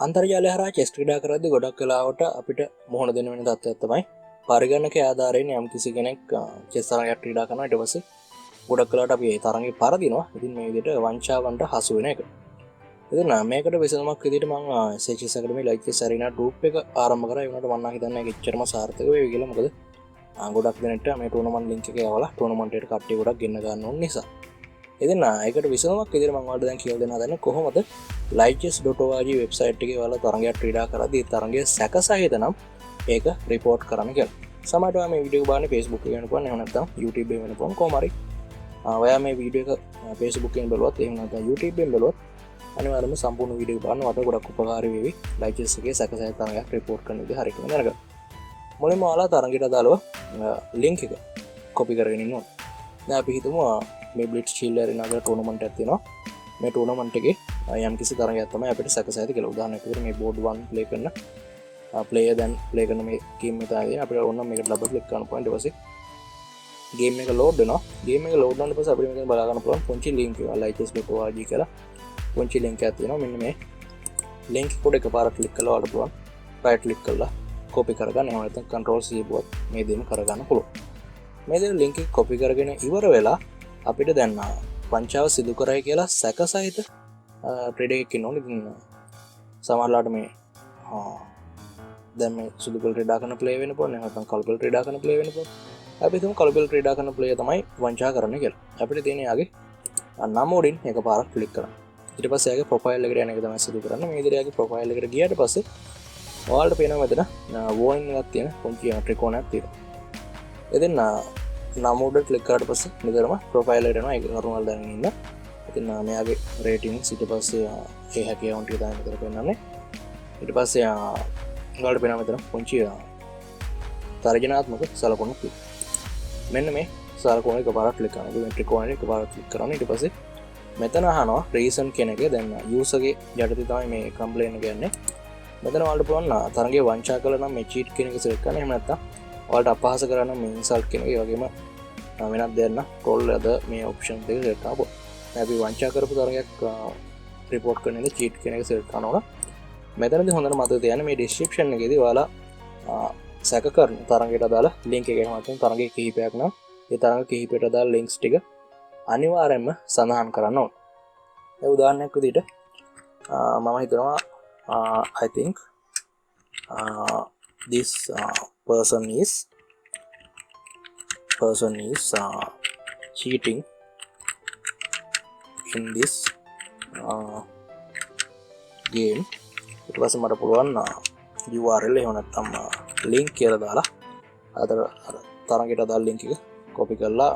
අන්තර්ජාලය හරහා චෙස් ක්‍රීඩා කරද්දී ගොඩක් වෙලාවට අපිට මුහුණ දෙන්න වෙන තත්ත්වයක් තමයි පරිගණකයේ ආධාරයෙන් යම් කිසි කෙනෙක් චෙස් තරගයක් ක්‍රීඩා කරනවා. ඊට පස්සේ ගොඩක් වෙලාවට අපි ඒ තරඟේ පරදිනවා. ඉතින් මේ විදිහට වංචාවන්ට හසු වෙන එක. ඉතින් මේකට විසඳුමක් විදිහට මම LiChess Academy LiChess Arena group එක ආරම්භ කරා. ඒ වුණාට මම හිතන්නේ ඒක එච්චරම සාර්ථක වෙයි කියලා. මොකද ගොඩක් දෙනෙක්ට මේ ටූර්නමන්ට් ලින්ක් එක යවලා ටූර්නමන්ට් එකට කට්ටිය ගොඩක් ගෙන්න ගන්න ඕන නිසා. ඉතින් ඒකට විසඳුමක් විදිහට මම ඔයාලට දැන් කියලා දෙන්න හදන්නේ කොහොමද LiChess.org වෙබ්සයිට් එකේ ඔයාලා තරගයක් ක්‍රීඩා කරද්දී තරගයේ සැකසහිත නම් ඒක report කරන්න කියලා. සමහරවිට ඔයා මේ වීඩියෝ එක බලන්නේ Facebook එකේ වෙනකොට එහෙම නැත්නම් YouTube එකේ වෙනකොට කොහොම හරි ඔයා මේ වීඩියෝ එක Facebook එකෙන් බලුවත් එහෙම නැත්නම් YouTube එකෙන් බලුවත් අනිවාර්යයෙන්ම සම්පූර්ණ වීඩියෝ එක බලන්න වට ගොඩක් උපකාරී වෙවි. LiChess එකේ සැකසහිත තරගයක් report කරන විදිහ හරියටම දැනගන්න. මුලින්ම ඔයාලා තරගයට අදාළව link එක copy කරගෙන ඉන්න ඕනේ. දැන් අපි හිතමු මේ බ්ලිට්ස් ෂීල්ඩ් ඇරිනා කියලා ටූර්නමන්ට් එකක් තියෙනවා. මේ ටූර්නමන්ට් එකේ යම් කිසි තරගයක් තමයි අපිට සැකසහිත කියලා. උදාහරණයක් විදිහට මේ බෝඩ් 1 ප්ලේ කරන ප්ලේයර් දැන් ප්ලේ කරන මේ ගේම් එක තමයි අපිට ඕන මේකට ඩබල් ක්ලික් කරන්න පුළුවන්. ඊට පස්සේ ගේම් එක ලෝඩ් වෙනවා. ගේම් එක ලෝඩ් වුණාට පස්සේ අපිට මෙතන බලා ගන්න පුළුවන් පුංචි link එක LiChess.org කියලා පුංචි link එකක් තියෙනවා. මෙන්න මේ link එක එකපාරට ක්ලික් කළා වඩ පුළුවන්. right click කරලා copy කරගන්න. එහෙම නැත්නම් control C බුවත් මේ දෙම කරගන්න පුළුවන්. මේ දේ link එක copy කරගෙන ඉවර වෙලා අපිට දැන් වංචාව සිදු කරයි කියලා සැකසහිත ට්‍රේඩර් එකක් ඉන්නෝනේ. ඉතින් සමහරලාට මේ දැන් මේ සුදු පෙළ ක්‍රීඩා කරන ප්ලේ වෙන්න පුළුවන්. නැත්නම් කළු පෙළ ක්‍රීඩා කරන ප්ලේ වෙන්න පුළුවන්. අපි හිතමු කළු පෙළ ක්‍රීඩා කරන ප්ලේයර් තමයි වංචා කරන්නේ කියලා. අපිට තියෙන්නේ යාගේ නම උඩින් එකපාරක් ක්ලික් කරන්න. ඊට පස්සේ යාගේ ප්‍රොෆයිල් එකට යන එක තමයි සිදු කරන්නේ. මේ විදිහට යාගේ ප්‍රොෆයිල් එකට ගියාට පස්සේ ඔයාලට පේනවා මෙතන වෝනින් එකක් තියෙන පුංචි ත්‍රිකෝණයක් තියෙනවා. එතෙන් නම උඩ ක්ලික් කරාට පස්සේ මෙතනම ප්‍රොෆයිල් එකට යනවා. ඒක කරුණාල් දැනගෙන ඉන්න. ඉතින් මෙයාගේ රේටින්ග්ස් ඊට පස්සේ ඒ හැකියාවන් ටික තමයි මෙතන පෙන්නන්නේ. ඊට පස්සේ ඔයාලට පේනවා මෙතන පුංචි තර්ජනාත්මක සලකුණු ක්ලික්. මෙන්න මේ සලකුණ එකපාරක් ක්ලික් කරනවා. මේ ත්‍රිකෝණය එකපාරක් ක්ලික් කරනවා. ඊට පස්සේ මෙතන අහනවා රීසන් කියන එක. දැන් යූසර්ගේ යටතේ තමයි මේ කම්ප්ලේන් එක යන්නේ. මෙතන ඔයාලට පුළුවන් තරගයේ වංචා කළා නම් මේ චීට් කියන එක සෙලෙක්ට් කරන්න. එහෙම නැත්නම් ඔයාලට අපහාස කරා නම් මේ ඉන්සල්ට් කියන එක. ඒ වගේම වෙනත් දෙයක් නම් ට්‍රෝල් අද මේ ඔප්ෂන් දෙක සෙලෙක්ට් කරනවා. අපි වංචා කරපු තරගයක් report කරන ඉඳ චීට් කියන එක සෙලෙක්ට් කරනවා. මෙතනදී හොඳට මතක තියාගන්න මේ description එකේදී ඔයාලා සැක කරන තරගයට අදාළ link එක එහෙම නැත්නම් තරගයේ කිහිපයක් නම් ඒ තරග කිහිපයට අදාළ links ටික අනිවාර්යයෙන්ම සඳහන් කරන්න ඕනේ. ඒ උදාහරණයක් විදිහට මම හිතනවා I think this person is cheating in this game. ඊට පස්සේ මට පුළුවන් URL එහෙම නැත්නම් link කියලා දාලා අතර තරගයට අදාළ link එක copy කරලා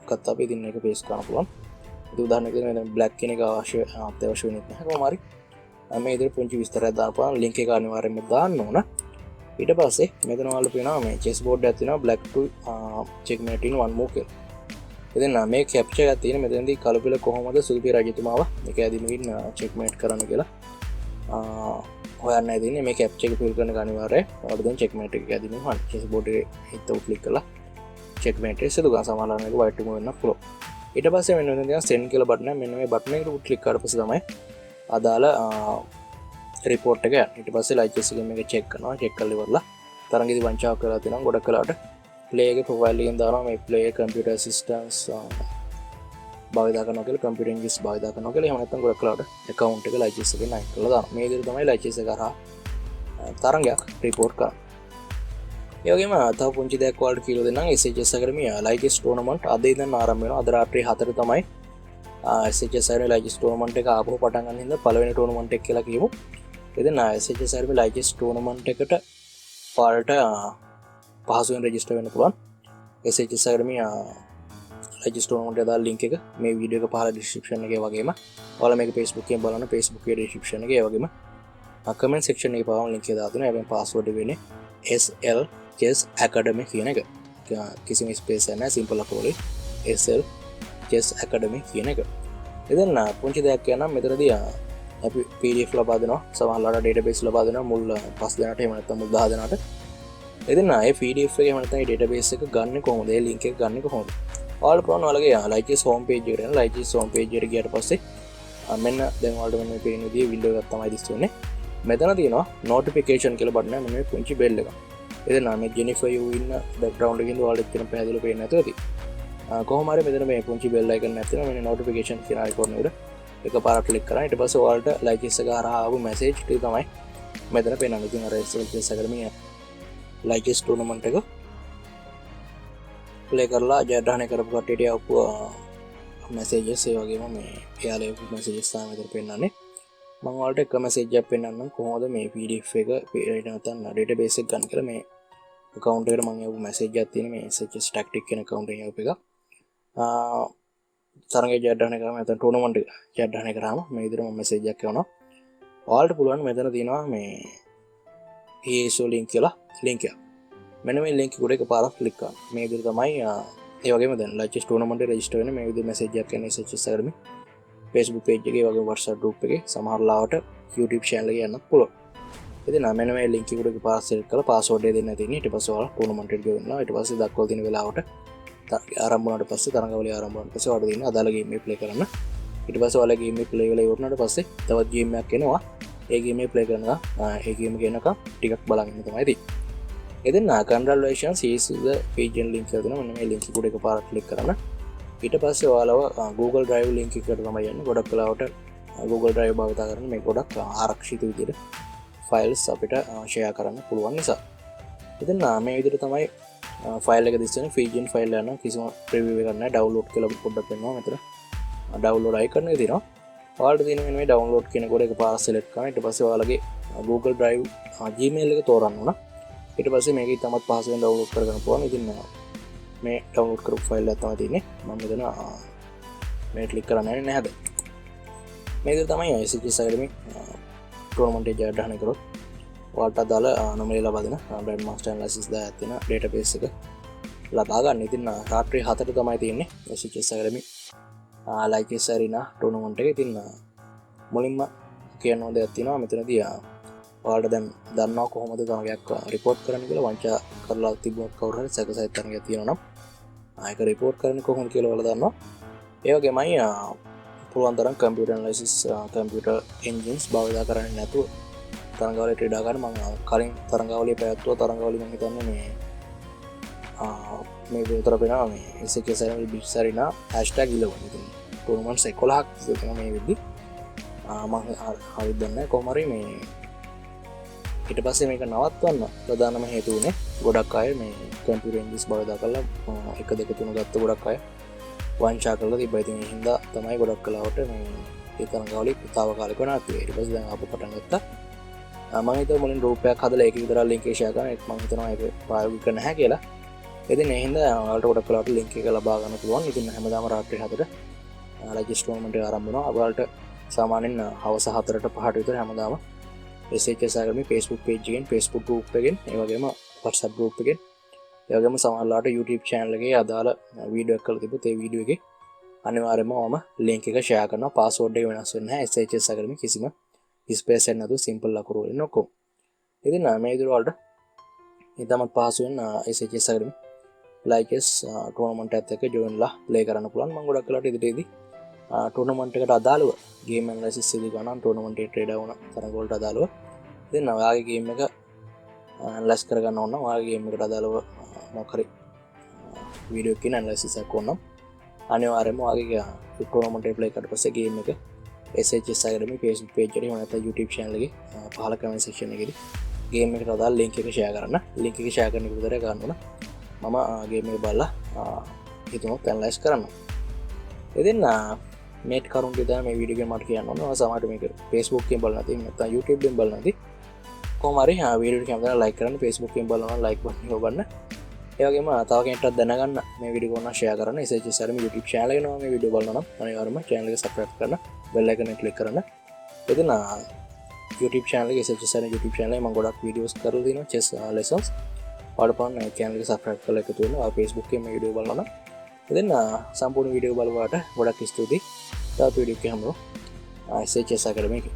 ගත්තා. අපි ඉතින් මේක paste කරන්න පුළුවන්. ඒ උදාහරණයක් විදිහට මේ black කියන එක අත්‍යවශ්‍ය වෙන්නේ නැහැ. කොහොම හරි මේ විදිහට පුංචි විස්තරයක් දාන්න පුළුවන්. link එක අනිවාර්යයෙන්ම දාන්න ඕන. ඊට පස්සේ මෙතන ඔයාලට පේනවා මේ chess board එකක් තියෙනවා black to checkmate in one move කියලා. ඉතින් මේ capture එකක් තියෙන මෙතනදී කළු පෙළ කොහොමද සුදු පෙළ රජතුමාව එක ඇදීමකින් checkmate කරන්න කියලා හොයන්න ඇතිනේ. මේ capture එක fill කරන එක අනිවාර්යයි. ඔයාලට දැන් checkmate එක ඇදීම හොයන්න. chess board එකේ හිත උ click කරලා checkmate එක සිදු කරලා සමානලන එක white to move වෙන්න පුළුවන්. ඊට පස්සේ මෙන්න මෙතන තියෙන send කියලා බටන් එක. මෙන්න මේ බටන් එකට click කරලා පස්සේ තමයි අදාළ report එක යන්නේ. ඊට පස්සේ LiChess එකෙන් මේක check කරනවා. check කරලා ඉවරලා තරගෙදි වංචාවක් කරලා තියෙනවා. ගොඩක් කලාවට play එකේ profile එකෙන් දානවා මේ play computer assistance භාවිතා කරනවා කියලා, computer english භාවිතා කරනවා කියලා. එහෙම නැත්නම් ගොඩක් කලාවට account එක LiChess එකෙන් අයින් කරලා දානවා. මේ විදිහට තමයි LiChess එක කරා තරගයක් report කරන්නේ. ඒ වගේම තව පුංචි දෙයක් ඔයාලට කියලා දෙන්නම්. LiChess Academy LiChess tournament අද ඉඳන් ආරම්භ වෙනවා. අද රාත්‍රියේ 4 තමයි LiChess Academy LiChess tournament එක ආපහු පටන් ගන්න හින්දා පළවෙනි tournament එක කියලා කියමු. ඉතින් LiChess Academy LiChess tournament එකට ඔයාලට පහසුවෙන් register වෙන්න පුළුවන්. LiChess Academy LiChess tournament එකේ දාලා link එක මේ වීඩියෝ එක පහළ description එකේ වගේම ඔයාලා මේක Facebook එකෙන් බලන්න Facebook එකේ description එකේ ඒ වගේම comment section එකේ පාවම link එක දාලා තියෙනවා. හැබැයි password එක වෙන්නේ SL Chess Academy කියන එක. කිසිම space නැහැ, simple අපෝලි SL Chess Academy කියන එක. ඉතින් පුංචි දෙයක් කියන්නම්. මෙතනදී අපි PDF ලබා දෙනවා. සමහරවිට database ලබා දෙනවා මුල් 5 දෙනාට එහෙම නැත්නම් මුල් 10 දෙනාට. ඉතින් ඒ PDF එක එහෙම නැත්නම් ඒ database එක ගන්න කොහොමද? ඒ link එක ගන්න කොහොමද? ඔයාලට පුළුවන් ඔයාලගේ LiChess home page එකට යන්න. LiChess home page එකට ගියාට පස්සේ මෙන්න දැන් ඔයාලට මෙන්න මේ පේන විදිහේ window එකක් තමයි දිස් වෙන්නේ. මෙතන තියෙනවා notification කියලා බටන් එක මේ පුංචි bell එක. එතන මේ Jennifer you ඉන්න background එකකින් ඔයාලට තියෙන පැහැදිලිව පේන්නේ නැතුව ඇති. කොහොම හරි මෙතන මේ පුංචි bell icon නැත්නම් මේ notification කියන icon එකට එකපාරට click කරා. ඊට පස්සේ ඔයාලට LiChess එක හරහා ආපු message ටික තමයි මෙතන පේනවා. ඉතින් අර LiChess academy LiChess tournament එක play කරලා ජයග්‍රහණය කරපු කට්ටියට ආපු messages ඒ වගේම මේ එයාලා ආපු messages තමයි මෙතන පෙන්නන්නේ. මම ඔයාලට එක message එකක් පෙන්නන්නම් කොහොමද මේ PDF එක නැත්නම් database එක ගන්න කියලා. මේ account එකට මම ආපු message එකක් තියෙන මේ LiChess tactic කියන account එකෙන් ආපු එක. තරගය ජයග්‍රහණය කරාම නැත්නම් tournament එක ජයග්‍රහණය කරාම මේ විදිහට මම message එකක් එවනවා. ඔයාලට පුළුවන් මෙතන තියෙනවා මේ ESO link කියලා link එක. මෙන්න මේ link එකට එකපාරක් click කරන්න. මේ විදිහට තමයි ඒ වගේම දැන් LiChess tournament එක register වෙන්නේ. මේ විදිහට message එකක් එන්නේ LiChess academy Facebook page එකේ වගේ WhatsApp group එකේ සමහර ලාවට YouTube channel එකේ යන්නත් පුළුවන්. ඉතින් මෙන්න මේ link එකට එකපාරක් select කරලා password එක දෙන්න තියෙන්නේ. ඊට පස්සේ ඔයාලා tournament එකට join වෙනවා. ඊට පස්සේ දක්වලා තියෙන වෙලාවට ආරම්භ වුණාට පස්සේ තරඟවලිය ආරම්භ වුණාට පස්සේ ඔයාලට තියෙන අදාළ game එක play කරන්න. ඊට පස්සේ ඔයාලා game එක play වෙලා ඉවරනාට පස්සේ තවත් game එකක් එනවා. ඒ game එක play කරනවා. ඒ game එක එනකම් ටිකක් බලන් ඉන්න තමයි තියෙන්නේ. එදින congratulations is the page link එක දෙනවා. මෙන්න මේ link එකට එකපාරක් click කරන්න. ඊට පස්සේ ඔයාලව Google Drive link එකට තමයි යන්නේ. ගොඩක් වෙලාවට Google Drive භාවිත කරන මේ ගොඩක් ආරක්ෂිත විදිහට files අපිට share කරන්න පුළුවන් නිසා. ඉතින් මේ විදිහට තමයි ෆයිල් එක දිස්සන ෆීජන් ෆයිල් යන කිසිම ප්‍රිවිව් එකක් නැහැ. ඩවුන්ලෝඩ් කියලා පොඩ්ඩක් වෙනවා. මෙතන ඩවුන්ලෝඩ් icon එක තියෙනවා. ඔයාලට තියෙන මේ ඩවුන්ලෝඩ් කියන කොට එකපාරක් select කරන්න. ඊට පස්සේ ඔයාලගේ Google Drive Gmail එක තෝරන්න ඕන. ඊට පස්සේ මේක ඉතමත් පහසුවෙන් ඩවුන්ලෝඩ් කරගන්න පුළුවන්. ඉතින් මේ ඩවුන්ලෝඩ් කරපු ෆයිල් එක තමයි තියෙන්නේ. මම මෙතන මේ ක්ලික් කරන්නේ නැහැ නේද? මේ විදිහට තමයි LiChess academy tournament එක ජයග්‍රහණය කරොත් ඔයාලට අදාළ නොමිලේ ලබා දෙන Grandmaster Analysis 10ක් තියෙන database එක ලබා ගන්න. ඉතින් රාත්‍රී 7ට තමයි තියෙන්නේ LiChess academy LiChess arena tournament එක. ඉතින් මුලින්ම කියන්න ඕන දෙයක් තියෙනවා. මෙතනදී ඔයාලට දැන් දන්නවා කොහොමද තරගයක් report කරන්න කියලා. වංචා කරලා තිබුණොත් කවුරු හරි සැකසහිත තරගයක් තියෙනවා නම් ඒක report කරන්නේ කොහොමද කියලා ඔයාලා දන්නවා. ඒ වගේමයි පුළුවන් තරම් computer analysis computer engines භාවිත කරන්නේ නැතුව තරඟවලට ක්‍රීඩා ගන්න. මම කලින් තරඟවලිය පැවැත්වුවා. තරඟවලිය මම හිතන්නේ මේ විතර වෙනවා මේ LiChess academy bits arena #11. ඉතින් tournaments 11ක් තියෙනවා මේ වෙද්දි. මම හරියට දන්නේ නැහැ කොහොම හරි මේ ඊට පස්සේ මේක නවත්වන්න ප්‍රධානම හේතුව උනේ ගොඩක් අය මේ computer engines භාවිත කරලා 1 2 3 ගත්ත ගොඩක් අය වංචා කරලා තිබ්බා. ඉතින් ඒ හින්දා තමයි ගොඩක් කලාවට මේ ඒ තරඟවලිය තාවකාලිකව නැති වෙයි. ඊට පස්සේ දැන් ආපහු පටන් ගත්තා. මම හිතුවා මුලින් රූපයක් හදලා ඒක විතරක් link එක share කරන්න. මම හිතනවා ඒක ප්‍රායෝගික නැහැ කියලා. ඉතින් ඒ හින්දා ඔයාලට ගොඩක් කලාවට link එක ලබා ගන්න පුළුවන්. ඉතින් හැමදාම රාත්‍රී 7ට LiChess tournament එක ආරම්භ වෙනවා. ඔයාලට සාමාන්‍යයෙන් හවස 4ට 5ට විතර හැමදාම LiChess academy Facebook page එකෙන් Facebook group එකෙන් ඒ වගේම WhatsApp group එකෙන් ඒ වගේම සමහරලාට YouTube channel එකේ අදාළ වීඩියෝ එකක් කරලා තිබුත් ඒ වීඩියෝ එකේ අනිවාර්යයෙන්ම මම link එක share කරනවා. password එක වෙනස් වෙන්නේ නැහැ. LiChess academy කිසිම ස්පේස් එක නැතුව සිම්පල් ලකුණු වලින් ඔක්කොම. ඉතින් මේ විදිහට වලට ඉතමත් පහසුවෙන් LiChess academy LiChess tournament එකත් එක්ක join ලා play කරන්න පුළුවන්. මම ගොඩක් වෙලාවට ඉදිරියේදී tournament එකට අදාළව game analysis සිදු කරනවා. tournament එකේ trade වුණ තරඟ වලට අදාළව. ඉතින් ඔයාගේ game එක analyze කරගන්න ඕන නම් ඔයාගේ game එකට අදාළව මොකක් හරි වීඩියෝ එකකින් analysis එකක් ඕන නම් අනිවාර්යයෙන්ම ඔයාගේ tournament එක play කරලා පස්සේ game එක LiChess academy Facebook page එකේ නැත්නම් YouTube channel එකේ පහළ comment section එකේදී game එකට අදාළ link එක share කරන්න. link එක share කරන එක විතරයි ගන්න ඕන. මම game එක බලලා හිතමු analyze කරන්න. ඉතින් මේ කරුණ දෙක මේ වීඩියෝ එකේ මට කියන්න ඕන. ඔයා සමහරට මේක Facebook එකෙන් බලන්න නැති නැත්නම් YouTube එකෙන් බලන්න නැති කොහොම හරි වීඩියෝ එක කැමතිනම් like කරන්න. Facebook එකෙන් බලනවා like button එක ඔබන්න. ඒ වගේම තව කෙනෙක්ටත් දැනගන්න මේ වීඩියෝ එක share කරන්න. LiChess academy YouTube channel එක නම මේ වීඩියෝ බලනවා නම් අනිවාර්යයෙන්ම channel එක subscribe කරන්න. bell icon එක click කරන්න. ඉතින් YouTube channel එක LiChess academy YouTube channel එකේ මම ගොඩක් videos කරලා තියෙනවා chess lessons. ඔයාලට channel එක subscribe කරලා එකතු වෙන්න. ඔයා Facebook එකේ මේ වීඩියෝ බලනවා නම් ඉතින් සම්පූර්ණ වීඩියෝ බලුවාට ගොඩක් ස්තුතියි. තවත් වීඩියෝ එකක් හම්බෙමු. LiChess academy එකේ